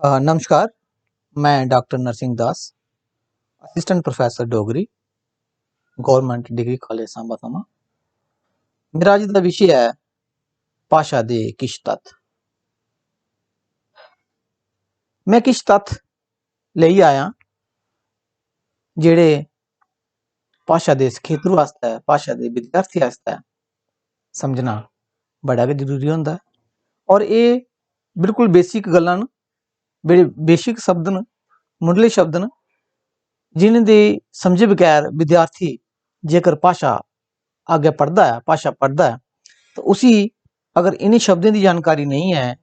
नमस्कार। मैं doctor Narsingh Das, assistant professor Dogri, government degree college Samba थमां। मेरा अज दा विशे है भाशा दे किश तत्थ। मैं किश तत्थ लेइयै आया जेह्ड़े भाशा दे सखेत्रु आस्तै, भाशा दे विद्यार्थी आस्तै समझना बड़ा गै जरूरी होंदा है। और एह् बिल्कुल बेसिक गल्लां न, बड़े बेसिक शब्द न, मुंडले शब्द न, जिन्हें दी समझे बगैर विद्यार्थी जेकर भाशा अग्गें पढ़दा है, भाशा पढ़दा है, तो उसी अगर इन्हीं शब्दें की जानकारी नहीं है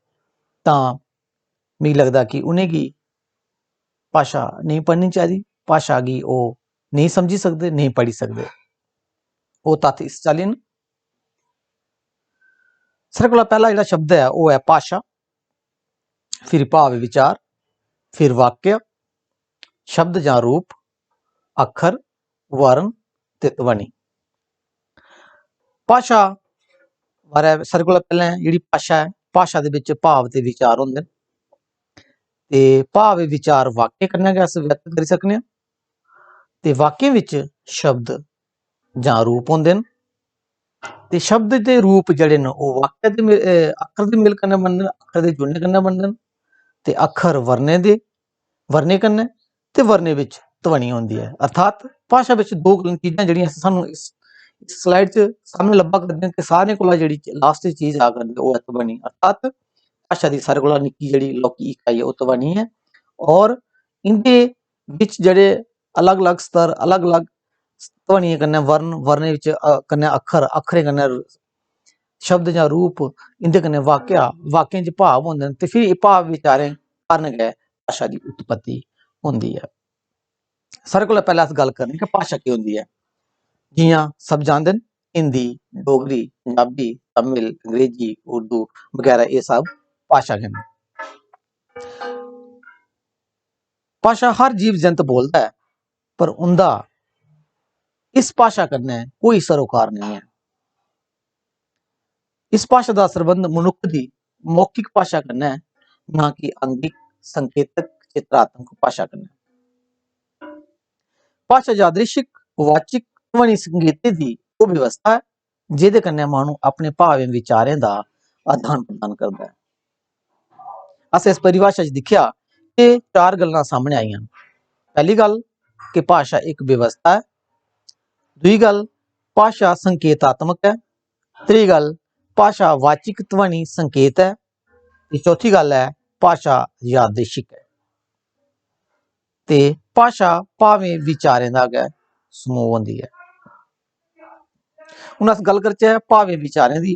तां मिगी लगदा कि उ'नेंगी भाशा नहीं पढ़नी चाहिदी, भाशा गी ओह् नहीं समझी सकदे, नहीं पढ़ी सकदे। ओह् तत्थ इस चाल्ली न। सारें कोला पैह्ला जेह्ड़ा शब्द है ओह् है भाशा, फिर भाव विचार, फिर वाक्य, शब्द जां रूप, अक्खर, वर्ण ते ध्वनि। भाशा बारै सारें कोला पैह्लें जेह्ड़ी भाशा है, भाशा दे विच भाव ते विचार होंदे न, ते भाव विचार वाक्य कन्नै गै अस व्यक्त करी सकने आं, ते वाक्य विच शब्द जां रूप होंदे न, ते शब्द ते रूप जेह्ड़े न ओह् वाक्य दे अक्खर दे मेल कन्नै बनदे न, अक्खर दे जुड़ने कन्नै बनदे न, ते अक्खर वर्णे कन्नै, ते वर्णे विच ध्वनि होंदी है। अर्थात भाशा विच दो चीजां जेह्ड़ियां सानूं इस स्लाइड च सामने लब्भा करदियां कि सारें कोला जेह्ड़ी लास्ट च चीज आ करदी ओह् है ध्वनि। अर्थात भाशा दी सारें कोला निक्की जेह्ड़ी लौह्की इकाई है ओह् ध्वनि है, और इंदे बिच जेह्ड़े अलग अलग स्तर, अलग अलग ध्वनियें कन्नै वर्ण, वर्णे विच कन्नै अक्खर, अक्खरें कन्नै शब्द जां रूप, इंदे कन्नै वाक्य, वाक्यें च भाव होंदे न, ते फिर एह् भाव विचारें कारण गै भाशा दी उत्पत्ति होंदी है। सारें कोला पैह्लें अस गल्ल करने कि भाशा केह् होंदी है। जियां सब जानदे न, हिंदी, डोगरी, पंजाबी, तमिल, अंग्रेजी, उर्दू बगैरा एह् सब भाशा गै न। भाशा हर जीव जंत बोलदा है, पर उंदा इस भाशा कन्नै कोई सरोकार नहीं है। इस भाशा दा सरबंध मनुक्ख दी मौखिक भाशा कन्नै, ना कि अंगिक, संकेतक, चित्रात्मक भाशा कन्नै। भाशा यादृशिक, वाचिक, ध्वनि संकेतें दी ओह् व्यवस्था है जेह्दे कन्नै माह्नू अपने भावें विचारें दा आदान प्रदान करदा है। अस इस परिभाशा च दिक्खेआ कि चार गल्लां सामने आईयां। पहली गल्ल कि भाशा एक व्यवस्था है, दूई गल्ल भाशा संकेतात्मक है, त्री गल्ल भाशा वाचिक ध्वनि संकेत है, ते चौथी गल्ल है भाशा यादृशिक है। ते भाशा भावें विचारें दा गै समूह होंदी है। हुण अस गल्ल करचै भावें विचारें दी।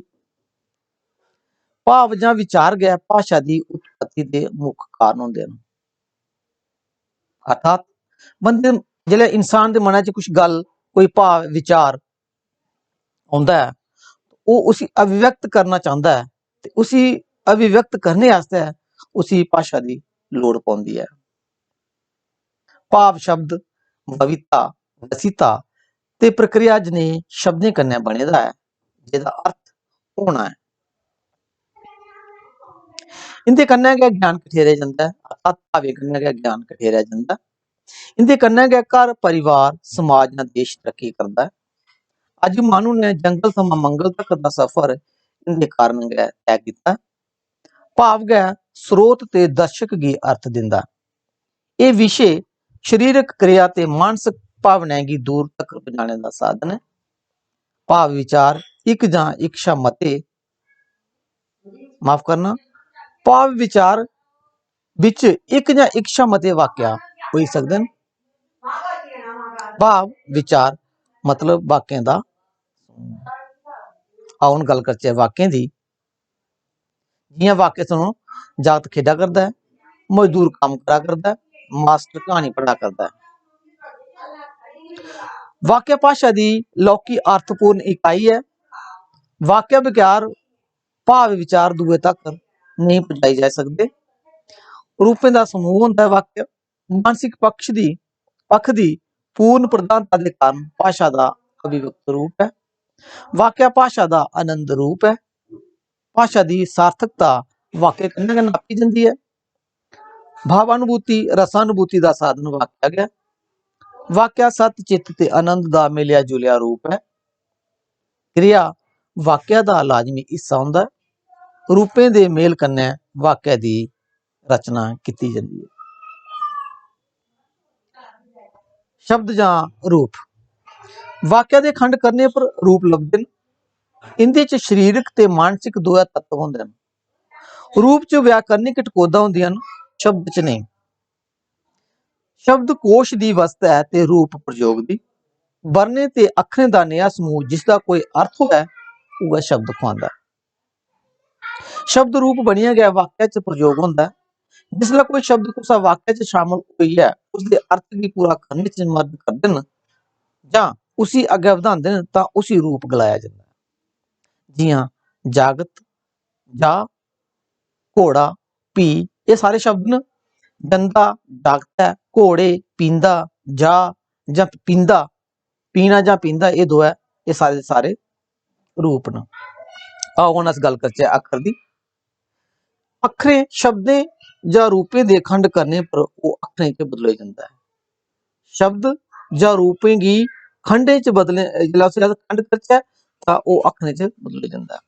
भाव जां विचार गै भाशा दी उत्पत्ति दे मुक्ख कारण होंदे न। अर्थात बंदे जिसलै इंसान दे मनै च कुछ गल्ल, कोई भाव विचार औंदा है, ओह् उसी अभिव्यक्त करना चांह्दा है, ते उसी अभिव्यक्त करने आस्तै उसी भाशा दी लोड़ पौंदी है। भाव शब्द भविता, वसिता ते प्रक्रिया जनेह् शब्दें कन्नै बने दा है, जेह्दा अर्थ होना है। इंदे कन्नै गै ज्ञान कठेरेआ जंदा है, अर्थात भावें कन्नै गै ज्ञान कठेरेआ जंदा है। इंदे कन्नै गै घर परिवार, समाज जां देश तरक्की करदा है। अज माह्नू ने जंगल थमां मंगल तक दा सफर इंदे कारण गै तय कीता। भाव गै स्रोत ते दर्शक गी अर्थ दिंदा है। एह् विशे शरीरक क्रिया ते मानसिक भावनाएं गी दूर तक पजाने दा साधन है। भाव विचार इक जां इक शा मते, माफ करना, भाव विचार बिच इक जां इक शा मते वाक्य होई सकदे न। भाव विचार मतलब वाक्यें दा। आओ हुण गल्ल करचै वाक्यें दी। जियां वाक्य सुनो, जागत खेढा करदा है, मजदूर कम्म करा करदा है, मास्टर क्हानी पढ़ा करदा है। वाक्य भाशा दी लौह्की अर्थपूर्ण इकाई है। वाक्य बगैर भाव विचार दुए तक नहीं पहुंचाई जाई सकदे। रूपें दा समूह होंदा है वाक्य। मानसिक पक्ष दी पूर्ण प्रधानता दे कारण भाशा दा अभिव्यक्त रूप है। वाक्य भाशा दा आनंद रूप है। भाशा दी सार्थकता वाक्य कन्नै गै नापी जंदी है। भावानुभूति रसानुभूति का साधन वाक्या गया। वाक्या सत चित ते आनंद का मिलिया जुलिया रूप है। क्रिया वाक्या का लाजमी हिस्सा होंदा है। रूपें दे मेल कन्नै वाक्या की रचना की जाती है। शब्द या रूप वाक्या के खंड करने पर रूप लभदे न। इंदे च शरीरक ते मानसिक दोया तत्व होंदे न। रूप च व्याकरणिक टकोदा होंदियां न, शब्द च नहीं। शब्द कोश की वस्त है ते रूप प्रयोग की। वरने ते अखरें का नया समूह जिसका कोई अर्थ होता है वह शब्द खुआंदा है। शब्द रूप बनिया गया वाक्य च प्रयोग होंदा है। जिसला कोई शब्द कुसा वाक्य च शामिल हुई है उसके अर्थ की पूरा करने च मदद करदे न जां उसी अगे वधांदे न तां उसी रूप गलाया जांदा है। जियां जागत, जा, घोड़ा, पी ये सारे शब्द न। गंदा, जागता, घोड़े, पींदा, जा जां पींदा, पीना जां पींदा ये दो है, ये सारे दे सारे रूप न। आओ हुण अस गल करचै अखर दी। अखरें शब्दें या रूपें दे खंड करने पर वो अखरें च बदले जांदा है। शब्द या रूपें गी खंडें च बदले जिसलै उसी अस खंड करचै तां वो अखरें च बदले जांदा है।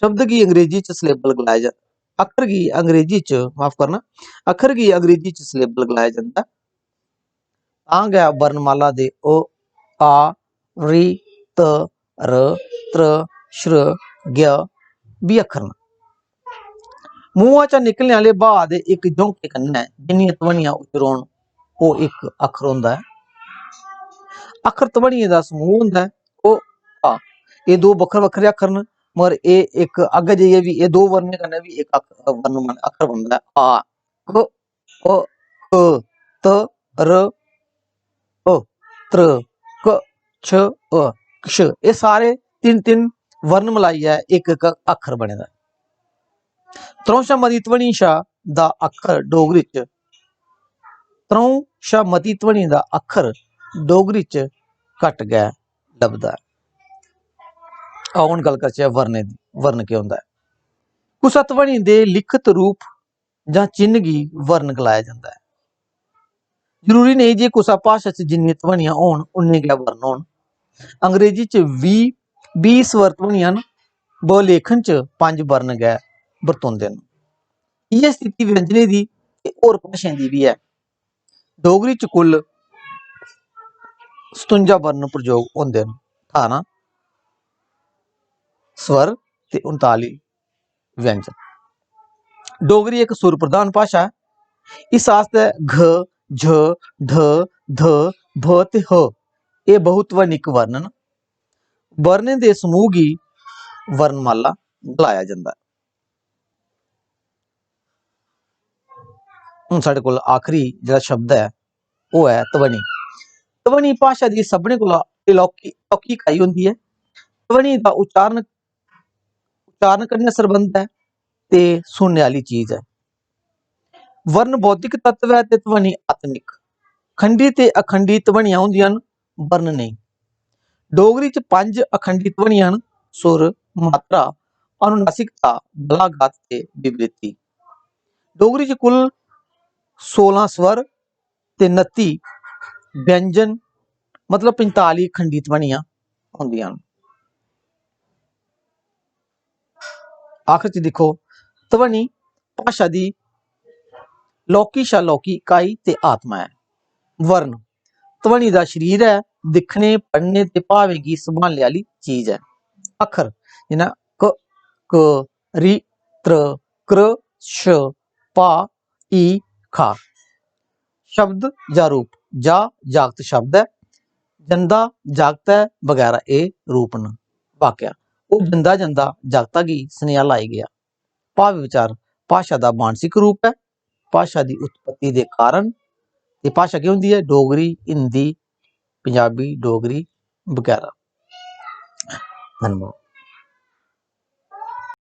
शब्द गी अंग्रेजी च सिलेबल गलाया जांदा। अखर गी अंग्रेजी च माफ करना, अखर गी अंग्रेजी च सिलेबल गलाया जांदा। तां गै वर्णमाला दे ओ, आ, री, त, र, त्र, श्र, ग भी अखर न। मूंहां चा निकलने आले बा दे इक झोंके कन्नै जिन्नियां ध्वनियां उच्चरोन वो एक अखर होंदा है। अखर ध्वनियें दा समूह होंदा है। ओ, आ ये दो बक्खरे बक्खरे अखर न मगर ये एक अग्गे जाइयै भी ये दो वर्णें कन्नै भी एक वर्ण अखर बनदा है। आ, क, अ, क, त, र, अ, त्र, क, छ, अ, क्ष ये सारे तिन तिन वर्ण मिलाइयै एक एक अखर बने दा। त्रौं शा मती ध्वनि शा दा अखर डोगरी च त्रौं शा मती ध्वनि दा अखर डोगरी च घट गै लभदा है। आओ हुण गल करचै वर्णें दी। वर्ण केह् होंदा है? कुसा ध्वनि दे लिखत रूप जां चिन्ह गी वर्ण गलाया जांदा है। जरूरी नहीं जे कुसा भाशा च जिन्नियां ध्वनियां होन उन्ने गै वर्ण होन। अंग्रेजी च 20 स्वर ध्वनियां न, ब लेखन च 5 वर्ण गै बरतोंदे न। इ'यै स्थिति व्यंजनें दी ते होर भाशाएं दी भी है। डोगरी च कुल 57 वर्ण प्रयोग होंदे न, 18 स्वर ते 39 व्यंजन। डोगरी एक सुर प्रधान भाशा है। इस आस्तै घ, झ, ढ, ध, भ ते ह ये बहुध्वनिक वर्ण न। वर्णें दे समूह गी वर्णमाला गलाया जंदा है। हुण साढ़े कोल आखिरी जेह्ड़ा शब्द है वो है ध्वनि। ध्वनि भाशा दी सभनें कोला लौकिक इकाई होंदी है। ध्वनि दा उच्चारण कन्नै सरबंध है ते सुनने आह्ली चीज है। वर्ण बौद्धिक तत्व है ते ध्वनि आत्मिक। खंडी ते अखंडी ध्वनियां होंदियां न, वर्ण नहीं। डोगरी च 5 अखंडी ध्वनियां न, सुर, मात्रा, अनुनासिकता, बलाघात ते विवृति। डोगरी च कुल 16 स्वर ते 29 व्यंजन मतलब 45 खंडी ध्वनियां होंदियां न। आखिर च दिक्खो ध्वनि भाशा दी लौकी शा लौकी इकाई ते आत्मा है। वर्ण ध्वनि दा शरीर है, दिखने, पढ़ने ते भावें गी संभालने आह्ली चीज है। अखर जि'यां क, क, रि, त्र, कृ, श, पा, ई, खा। शब्द या रूप जा जागत शब्द है, जंदा जागता है वगैरह ये रूप न। वाक्या वो जंदा जंदा जागता गी सनेहा लाई गया। भाव विचार भाशा दा मानसिक रूप है। भाशा दी उत्पत्ति दे कारण ते भाशा केह् होंदी है? डोगरी, हिंदी, पंजाबी, डोगरी वगैरह। धन्यवाद।